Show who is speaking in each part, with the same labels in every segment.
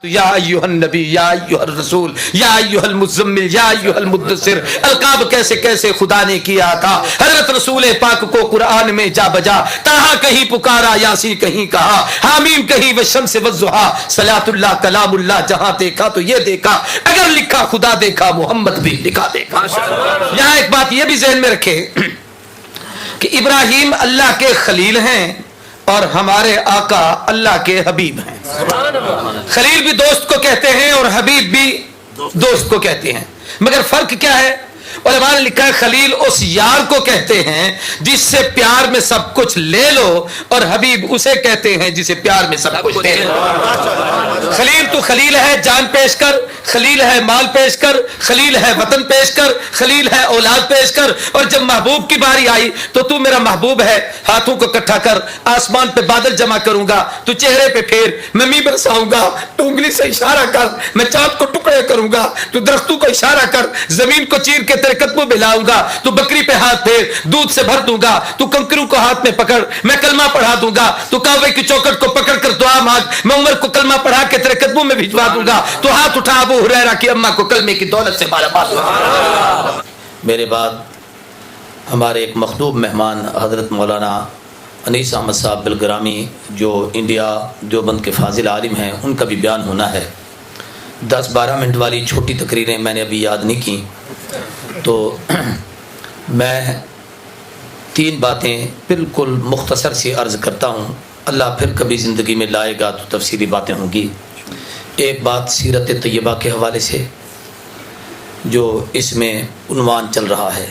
Speaker 1: یا ایھا النبی یا ایھا الرسول یا ایھا المزمل یا ایھا المدثر، القاب کیسے کیسے خدا نے کیا تھا۔ حضرت رسول پاک کو قرآن میں جا بجا، طٰہٰ کہیں پکارا، یاسین کہیں کہا، حامیم کہیں والشمس والضحیٰ، صلاۃ اللہ کلام اللہ، جہاں دیکھا تو یہ دیکھا، اگر لکھا خدا دیکھا، محمد بھی لکھا دیکھا۔ یہاں ایک بات یہ بھی ذہن میں رکھے کہ ابراہیم اللہ کے خلیل ہیں اور ہمارے آقا اللہ کے حبیب ہیں۔ خلیل بھی دوست کو کہتے ہیں اور حبیب بھی دوست کو کہتے ہیں، مگر فرق کیا ہے؟ علماء نے لکھا ہے خلیل اس یار کو کہتے ہیں جس سے پیار میں سب کچھ لے لو، اور حبیب اسے کہتے ہیں جسے پیار میں سب کچھ دے لو۔ خلیل تو خلیل ہے جان پیش کر، خلیل ہے مال پیش کر، خلیل ہے وطن پیش کر، خلیل ہے اولاد پیش کر، اور جب محبوب کی باری آئی تو میرا محبوب ہے، ہاتھوں کو اکٹھا کر، آسمان پہ بادل جمع کروں گا، تو چہرے پہ پھیر، میں می برساؤں گا، تو انگلی سے اشارہ کر، میں چاند کو ٹکڑے کروں گا، تو درختوں کو اشارہ کر، زمین کو چیر کے تیرے قدموں پہ لاؤں گا، تو بکری پہ ہاتھ پھیر، دودھ سے بھر دوں گا، تو کنکروں کو ہاتھ میں پکڑ، میں کلمہ پڑھا دوں گا، تو کعبے کی چوکٹ کو پکڑ کر دعا مانگ، میں عمر کو کلمہ پڑھا کے تیرے قدموں میں بھجوا دوں گا، تو ہاتھ اٹھا ابو ہریرہ کی اماں کو کلمے کی دولت سے مالا مال۔ میرے بعد ہمارے ایک مخدوم مہمان حضرت مولانا انیس احمد صاحب بالگرامی، جو انڈیا دیوبند کے فاضل عالم ہیں، ان کا بھی بیان ہونا ہے۔ 10-12 منٹ والی چھوٹی تقریریں میں نے ابھی یاد نہیں کی، تو میں 3 باتیں بالکل مختصر سی عرض کرتا ہوں، اللہ پھر کبھی زندگی میں لائے گا تو تفصیلی باتیں ہوں گی۔ ایک بات سیرت طیبہ کے حوالے سے جو اس میں عنوان چل رہا ہے،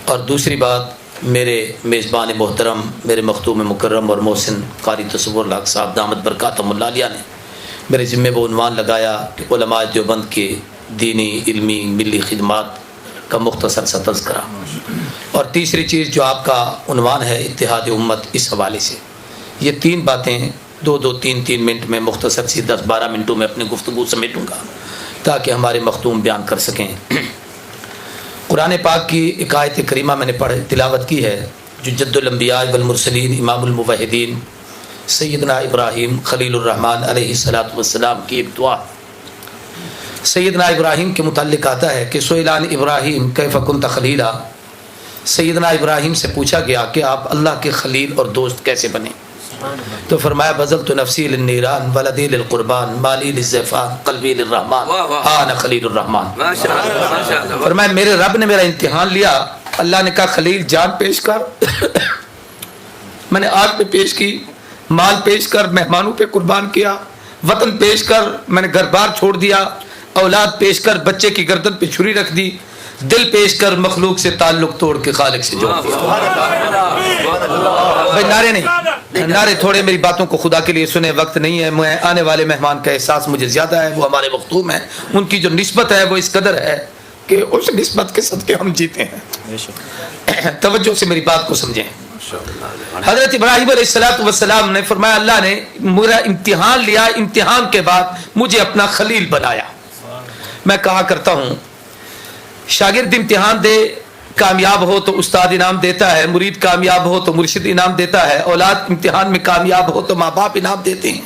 Speaker 1: اور دوسری بات میرے میزبان محترم، میرے مخدوم مکرم اور محسن قاری تصور الحق صاحب دامت برکاتہم اللہ علیہ نے میرے ذمہ وہ عنوان لگایا کہ علماء دیوبند کے دینی علمی ملی خدمات کا مختصر سا تذکرہ، اور تیسری چیز جو آپ کا عنوان ہے اتحاد امت، اس حوالے سے یہ 3 باتیں 2-3 منٹ میں مختصر سی 10-12 منٹوں میں اپنی گفتگو سمیٹوں گا تاکہ ہمارے مخدوم بیان کر سکیں۔ قرآن پاک کی ایک آیت کریمہ میں نے تلاوت کی ہے، جو جد الانبیاء والمرسلین امام الموحدین سیدنا ابراہیم خلیل الرحمن علیہ السلام کی ایک دعا۔ سیدنا ابراہیم کے متعلق آتا ہے کہ سئلان ابراہیم کیف کنت خلیلا، سیدنا ابراہیم سے پوچھا گیا کہ آپ اللہ کے خلیل اور دوست کیسے بنے، تو فرمایا بذلت نفسی للنیران ولدی للقربان مالی للزیفان قلبی للرحمن انا خلیل الرحمن۔ فرمایا میرے رب نے میرا امتحان لیا، اللہ نے کہا خلیل جان پیش کر، میں نے آگ پہ پیش کی، مال پیش کر مہمانوں پہ قربان کیا، وطن پیش کر میں نے گھر بار چھوڑ دیا، اولاد پیش کر بچے کی گردن پہ چھری رکھ دی، دل پیش کر مخلوق سے تعلق توڑ کے خالق سے جوڑ دیا۔ بھائی نعرے نہیں، نعرے تھوڑے، میری باتوں کو خدا کے لیے سنے، وقت نہیں ہے، میں آنے والے مہمان کا احساس مجھے زیادہ ہے، وہ ہمارے مختوم ہیں، ان کی جو نسبت ہے وہ اس قدر ہے کہ اس نسبت کے صدقے ہم جیتے ہیں۔ توجہ سے میری بات کو سمجھیں۔ حضرت ابراہیم علیہ السلام نے فرمایا اللہ نے میرا امتحان لیا، امتحان کے بعد مجھے اپنا خلیل بنایا۔ میں کہا کرتا ہوں شاگرد امتحان دے، کامیاب ہو تو استاد انعام دیتا ہے، مرید کامیاب ہو تو مرشد انعام دیتا ہے، اولاد امتحان میں کامیاب ہو تو ماں باپ انعام دیتے ہیں،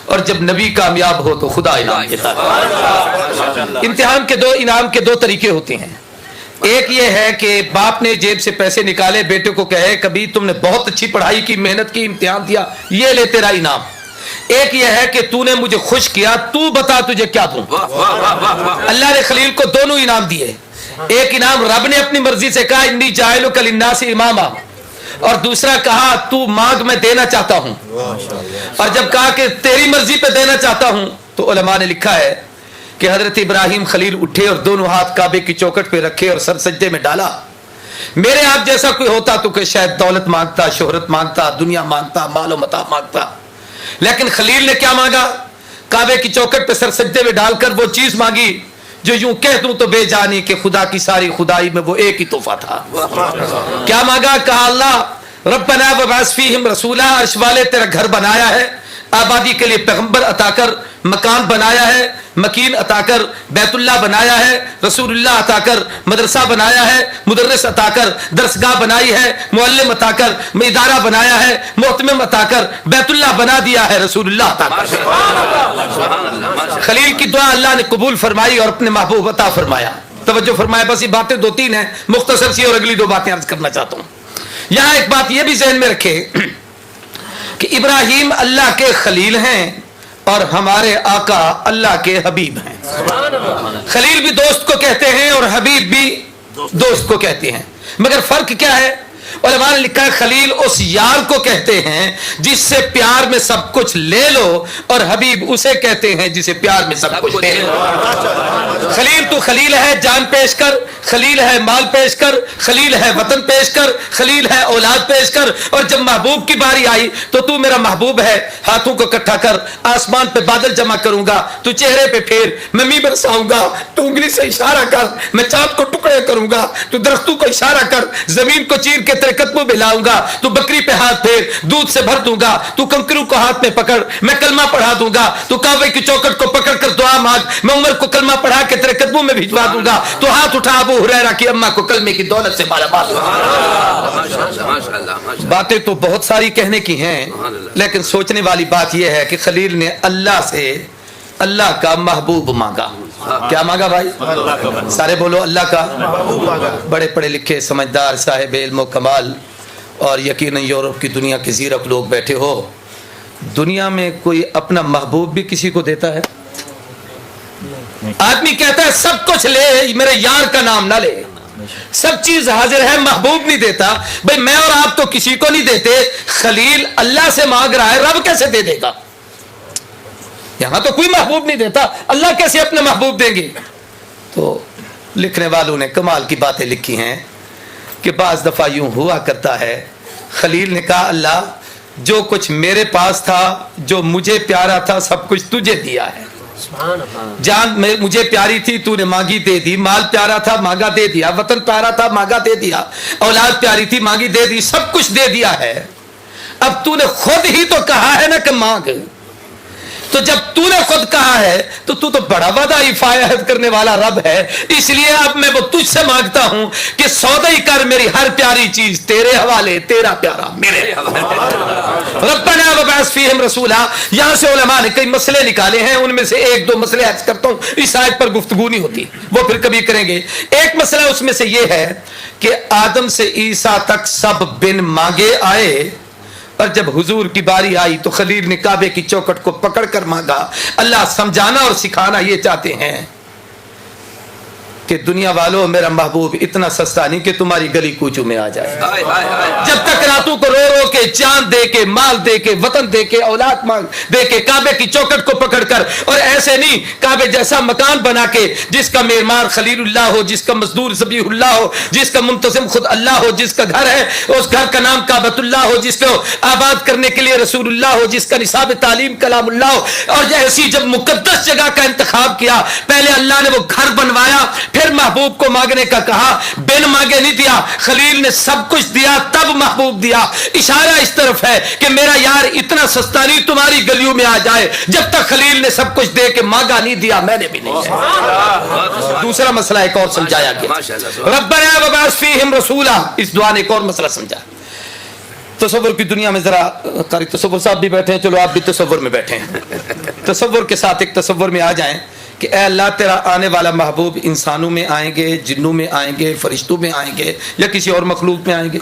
Speaker 1: اور جب نبی کامیاب ہو تو خدا انعام دیتا ہے۔ امتحان کے انعام کے 2 طریقے ہوتے ہیں۔ ایک یہ ہے کہ باپ نے جیب سے پیسے نکالے، بیٹے کو کہے کبھی تم نے بہت اچھی پڑھائی کی، محنت کی، امتحان دیا، یہ لے تیرا انعام۔ ایک یہ ہے کہ تو نے مجھے خوش کیا، تو بتا تجھے کیا دوں۔ اللہ نے خلیل کو دونوں انعام دیے۔ ایک انعام رب نے اپنی مرضی سے کہا انی جاعلک للناس اماما، اور دوسرا کہا تو مانگ میں دینا چاہتا ہوں، اور جب کہا کہ تیری مرضی پہ دینا چاہتا ہوں تو علماء نے لکھا ہے کہ حضرت ابراہیم خلیل اٹھے اور دونوں ہاتھ کعبے کی چوکٹ پہ رکھے اور سر سجدے میں ڈالا۔ میرے آپ جیسا کوئی ہوتا تو کہ شاید دولت مانگتا، شہرت مانگتا، دنیا مانگتا، مال و متاع مانگتا، لیکن خلیل نے کیا مانگا؟ کعبے کی چوکٹ پہ سر سجدے میں ڈال کر وہ چیز مانگی جو یوں کہہ دوں تو بے جانی کہ خدا کی ساری خدائی میں وہ ایک ہی تحفہ تھا۔ کیا مانگا؟ کہا اللہ ربنا وابعث فیہم رسولا، عرش والے تیرا گھر بنایا ہے، آبادی کے لیے پیغمبر عطا کر مکان بنایا ہے, مکین عطا کر بیت اللہ بنایا ہے, رسول اللہ عطا کر مدرسہ بنایا ہے, مدرس عطا کر درسگاہ بنائی ہے, معلم عطا کر ادارہ بنایا ہے, محتمم عطا کر بیت اللہ بنا دیا ہے, رسول اللہ عطا کر. خلیل کی دعا اللہ نے قبول فرمائی اور اپنے محبوب عطا فرمایا. توجہ فرمایا, بس یہ باتیں 2-3 ہیں مختصر سی, اور اگلی 2 باتیں عرض کرنا چاہتا ہوں. یہاں ایک بات یہ بھی ذہن میں رکھے کہ ابراہیم اللہ کے خلیل ہیں اور ہمارے آقا اللہ کے حبیب ہیں. خلیل بھی دوست کو کہتے ہیں اور حبیب بھی دوست کو کہتے ہیں, مگر فرق کیا ہے؟ علماء نے لکھا ہے خلیل اس یار کو کہتے ہیں جس سے پیار میں سب کچھ لے لو, اور حبیب اسے کہتے ہیں جسے پیار میں سب کچھ دے لو. خلیل تو خلیل ہے جان پیش کر, خلیل ہے مال پیش کر, خلیل ہے وطن پیش کر, خلیل ہے اولاد پیش کر, اور جب محبوب کی باری آئی تو میرا محبوب ہے, ہاتھوں کو اکٹھا کر, آسمان پہ بادل جمع کروں گا, تو چہرے پہ پھیر, میں می برساؤں گا, تو انگلی سے اشارہ کر, میں چاند کو ٹکڑے کروں گا, تو درختوں کو اشارہ کر, زمین کو چیر کے تیرے قدموں میں لاؤں گا, تو بکری پہ ہاتھ پھیر, دودھ سے بھر دوں گا, تو کنکروں کو ہاتھ میں پکڑ, میں کلمہ پڑھا دوں گا, تو کعبے کی چوکٹ کو پکڑ کر دعا مانگ, میں عمر کو کلمہ پڑھا کے تیرے قدموں میں بھجوا دوں گا, تو ہاتھ اٹھا ابو ہریرہ کی اماں کو کلمے کی دولت سے مالا مال. باتیں تو بہت ساری کہنے کی ہیں, لیکن سوچنے والی بات یہ ہے کہ خلیل نے اللہ سے اللہ کا محبوب مانگا. کیا مانگا بھائی؟ سارے بولو اللہ کا. بڑے پڑھے لکھے سمجھدار صاحب علم و کمال اور یقیناً یورپ کی دنیا کے زیرک لوگ بیٹھے ہو, دنیا میں کوئی اپنا محبوب بھی کسی کو دیتا ہے؟ آدمی کہتا ہے سب کچھ لے, میرے یار کا نام نہ لے, سب چیز حاضر ہے, محبوب نہیں دیتا. بھئی میں اور آپ تو کسی کو نہیں دیتے, خلیل اللہ سے مانگ رہا ہے, رب کیسے دے دے گا؟ یہاں تو کوئی محبوب نہیں دیتا, اللہ کیسے اپنا محبوب دیں گے؟ تو لکھنے والوں نے کمال کی باتیں لکھی ہیں کہ بعض دفعہ یوں ہوا کرتا ہے, خلیل نے کہا اللہ جو کچھ میرے پاس تھا, جو مجھے پیارا تھا, سب کچھ تجھے دیا ہے. جان مجھے پیاری تھی, تو نے مانگی دے دی, مال پیارا تھا مانگا دے دیا, وطن پیارا تھا مانگا دے دیا, اولاد پیاری تھی مانگی دے دی, سب کچھ دے دیا ہے. اب تو نے خود ہی تو کہا ہے نا کہ مانگ, تو جب تو نے خود کہا ہے تو بڑا وعدہ حفاظت کرنے والا رب ہے, اس لیے اب میں وہ تجھ سے مانگتا ہوں کہ سودا ہی کر, میری ہر پیاری چیز تیرے حوالے, تیرا پیارا میرے حوالے. ربنا وبعث فیہم رسولا. یہاں سے علماء نے کئی مسئلے نکالے ہیں, ان میں سے 1-2 مسئلے عرض کرتا ہوں, اس آیت پر گفتگو نہیں ہوتی, وہ پھر کبھی کریں گے. ایک مسئلہ اس میں سے یہ ہے کہ آدم سے عیسیٰ تک سب بن مانگے آئے, اور جب حضور کی باری آئی تو خلیل نے کعبے کی چوکٹ کو پکڑ کر مانگا. اللہ سمجھانا اور سکھانا یہ چاہتے ہیں کہ دنیا والوں میرا محبوب اتنا سستا نہیں کہ تمہاری گلی کوچوں میں آ جائے. جب تک راتوں کو رو رو کے, چاند دے کے, مال دے کے, وطن دے کے, اولاد مانگ دے کے, کعبے کی چوکٹ کو پکڑ کر, اور ایسے نہیں کعبے جیسا مکان بنا کے جس کا معمار خلیل اللہ ہو, جس کا مزدور ذبیح اللہ ہو, جس کا منتظم خود اللہ ہو, جس کا گھر ہے اس گھر کا نام کعبۃ اللہ ہو, جس کو آباد کرنے کے لیے رسول اللہ ہو, جس کا نصاب تعلیم کلام اللہ ہو. اور ایسی جب مقدس جگہ کا انتخاب کیا, پہلے اللہ نے وہ گھر بنوایا, پھر محبوب کو مانگنے کا کہا, بن مانگے نہیں دیا. خلیل نے سب کچھ دیا تب محبوب دیا. اشارہ اس طرف ہے کہ میرا یار اتنا سستا نہیں تمہاری گلیوں میں آ جائے. جب تک خلیل نے سب کچھ دے کے مانگا نہیں دیا, میں نے بھی نہیں. دوسرا مسئلہ ایک اور سمجھایا گیا, ربنا وبعث فیہم رسولا. اس دعا نے ایک اور مسئلہ سمجھا. تصور کی دنیا میں ذرا قاری تصور صاحب بھی بیٹھے ہیں, چلو آپ بھی تصور میں بیٹھے ہیں, تصور کے ساتھ ایک تصور میں آ جائیں کہ اے اللہ تیرا آنے والا محبوب انسانوں میں آئیں گے, جنوں میں آئیں گے, فرشتوں میں آئیں گے, یا کسی اور مخلوق میں آئیں گے.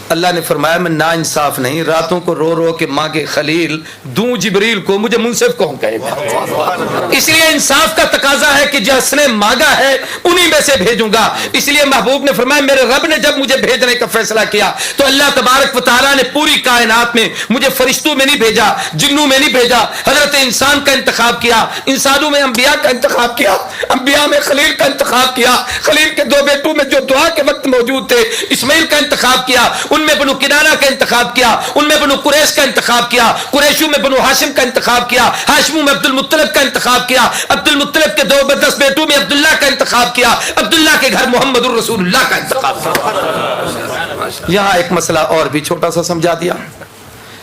Speaker 1: اللہ نے فرمایا میں نا انصاف نہیں, راتوں کو رو رو کے مانگے خلیل دوں جبریل کو, مجھے منصف کون کہے گا. اس لیے انصاف کا تقاضا ہے کہ جس نے مانگا ہے انہی میں سے بھیجوں گا. اس لیے محبوب نے فرمایا میرے رب نے جب مجھے بھیجنے کا فیصلہ کیا تو اللہ تبارک و تعالیٰ نے پوری کائنات میں مجھے فرشتوں میں نہیں بھیجا, جنوں میں نہیں بھیجا, حضرت انسان کا انتخاب کیا, انسانوں میں انبیاء کا انتخاب کیا, انبیاء میں خلیل کا انتخاب کیا, خلیل کے 2 بیٹوں میں جو دعا کے وقت موجود تھے اسماعیل کا انتخاب کیا, ان میں بنو کنانہ کا انتخاب کیا, ان میں بنو قریش کا انتخاب کیا, قریشوں میں بنو ہاشم کا انتخاب کیا, ہاشموں میں عبد المطلب کا انتخاب کیا, عبد المطلب کے 10 بیٹوں میں عبداللہ کا انتخاب کیا, عبداللہ کے گھر محمد الرسول اللہ کا انتخاب کیا. یہاں ایک مسئلہ اور بھی چھوٹا سا سمجھا دیا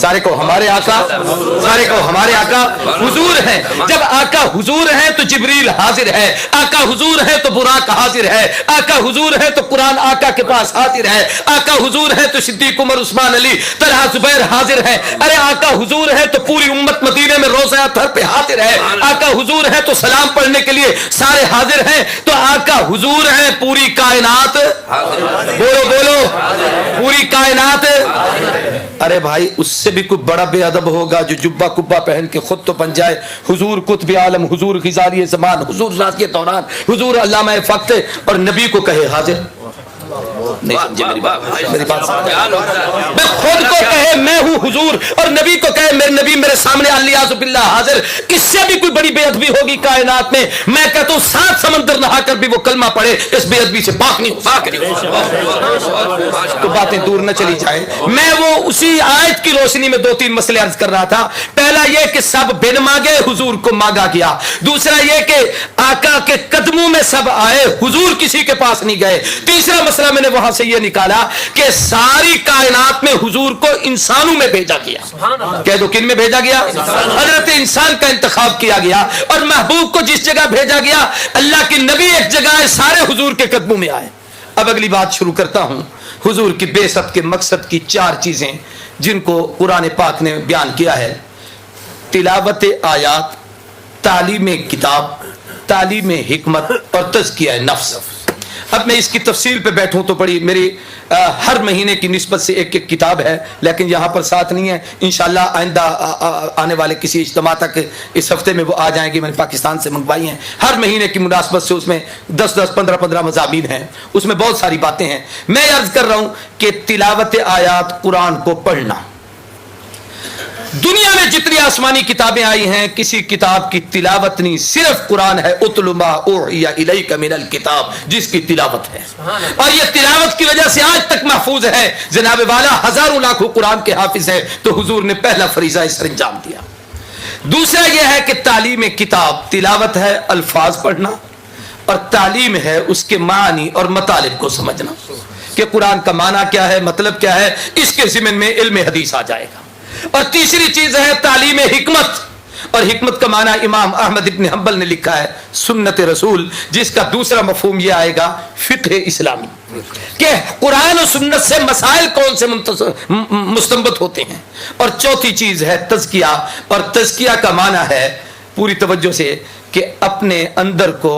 Speaker 1: سارے کو ہمارے آقا، سارے کو ہمارے آقا حضور ہیں۔ جب آقا حضور ہیں تو جبریل حاضر ہے، آقا حضور ہے تو براق حاضر ہے، آقا حضور ہے تو قرآن آقا کے پاس حاضر ہے، آقا حضور ہے تو صدیق عمر عثمان علی طلحہ زبیر حاضر ہے، ارے آقا حضور ہے تو پوری امت مدینے میں روزہ اطہر پہ حاضر ہے، آقا حضور ہے تو سلام پڑھنے کے لیے سارے حاضر ہیں، تو آقا حضور ہے پوری کائنات، بولو بولو، پوری کائنات۔ ارے بھائی اس سے بھی کوئی بڑا بے ادب ہوگا جو جبہ کبا پہن کے خود تو بن جائے حضور قطب عالم، حضور غزالی زمان، حضور ذاتی دوران، حضور علامہ فقط، اور نبی کو کہے حاضر؟ نہیں سمجھے میری بات، میری بات میں خود کو کہے میں ہوں حضور اور نبی کو کہے میرے نبی میرے سامنے الیاذ باللہ حاضر، اس سے بھی کوئی بڑی بے ادبی ہوگی کائنات میں؟ میں کہتا ہوں 7 سمندر نہا کر بھی وہ کلمہ پڑھے اس بے ادبی سے پاک نہیں ہو سکتا۔ تو باتیں دور نہ چلی جائیں، میں وہ اسی آیت کی روشنی میں 2-3 مسئلے عرض کر رہا تھا۔ پہلا یہ کہ سب بن مانگے حضور کو مانگا گیا، دوسرا یہ کہ آقا کے قدموں میں سب آئے حضور کسی کے پاس نہیں گئے، تیسرا مسئلہ میں نے وہاں سے یہ نکالا کہ ساری کائنات میں حضور کو انسانوں میں بھیجا گیا۔ کہہ دو کن میں بھیجا گیا؟ حضرت انسان کا انتخاب کیا گیا، اور محبوب کو جس جگہ بھیجا گیا اللہ کے نبی ایک جگہ ہے، سارے حضور کے قدموں میں آئے۔ اب اگلی بات شروع کرتا ہوں، حضور کی بعثت کے مقصد کی 4 چیزیں جن کو قرآن پاک نے بیان کیا ہے: تلاوت آیات، تعلیم کتاب، تعلیم حکمت اور تزکیہ نفس۔ اب میں اس کی تفصیل پہ بیٹھوں تو بڑی میری ہر مہینے کی نسبت سے ایک ایک کتاب ہے، لیکن یہاں پر ساتھ نہیں ہے، انشاءاللہ آئندہ آنے والے کسی اجتماع تک اس ہفتے میں وہ آ جائیں گی، میں نے پاکستان سے منگوائی ہیں۔ ہر مہینے کی مناسبت سے اس میں 10-10 15-15 مضامین ہیں، اس میں بہت ساری باتیں ہیں۔ میں عرض کر رہا ہوں کہ تلاوت آیات، قرآن کو پڑھنا، دنیا میں جتنی آسمانی کتابیں آئی ہیں کسی کتاب کی تلاوت نہیں، صرف قرآن ہے۔ اتل ما اوحی الیک من الکتاب، جس کی تلاوت ہے، اور یہ تلاوت کی وجہ سے آج تک محفوظ ہے۔ جناب والا ہزاروں لاکھوں قرآن کے حافظ ہیں، تو حضور نے پہلا فریضہ اس پر انجام دیا۔ دوسرا یہ ہے کہ تعلیم کتاب، تلاوت ہے الفاظ پڑھنا، اور تعلیم ہے اس کے معنی اور مطالب کو سمجھنا کہ قرآن کا معنی کیا ہے، مطلب کیا ہے، اس کے ضمن میں علم حدیث آ جائے گا۔ اور تیسری چیز ہے تعلیم حکمت، اور حکمت کا معنی امام احمد ابن حنبل نے لکھا ہے سنت رسول، جس کا دوسرا مفہوم یہ آئے گا فقہ اسلامی، کہ قرآن و سنت سے مسائل کون سے مستنبط ہوتے ہیں۔ اور چوتھی چیز ہے تزکیہ، اور تزکیہ کا معنی ہے پوری توجہ سے کہ اپنے اندر کو،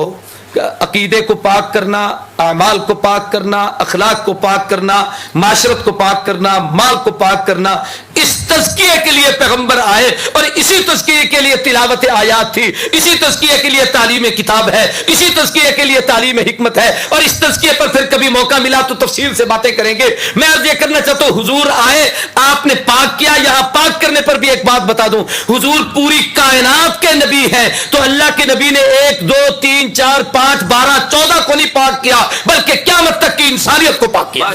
Speaker 1: عقیدے کو پاک کرنا، اعمال کو پاک کرنا، اخلاق کو پاک کرنا، معاشرت کو پاک کرنا، مال کو پاک کرنا۔ اس تزکیے کے لیے پیغمبر آئے، اور اسی تزکیے کے لیے تلاوت آیات تھی، اسی تزکیے کے لیے تعلیم کتاب ہے، اسی تزکیے کے لیے تعلیم حکمت ہے، اور اس تزکیے پر پھر کبھی موقع ملا تو تفصیل سے باتیں کریں گے۔ میں عرض یہ کرنا چاہتا ہوں، حضور آئے، آپ نے پاک کیا، یہاں پاک کرنے پر بھی ایک بات بتا دوں، حضور پوری کائنات کے نبی ہیں، تو اللہ کے نبی نے 1 2 3 4 5 12 14 کو نہیں پاک کیا، بلکہ قیامت تک کی انسانیت کو پاک کیا۔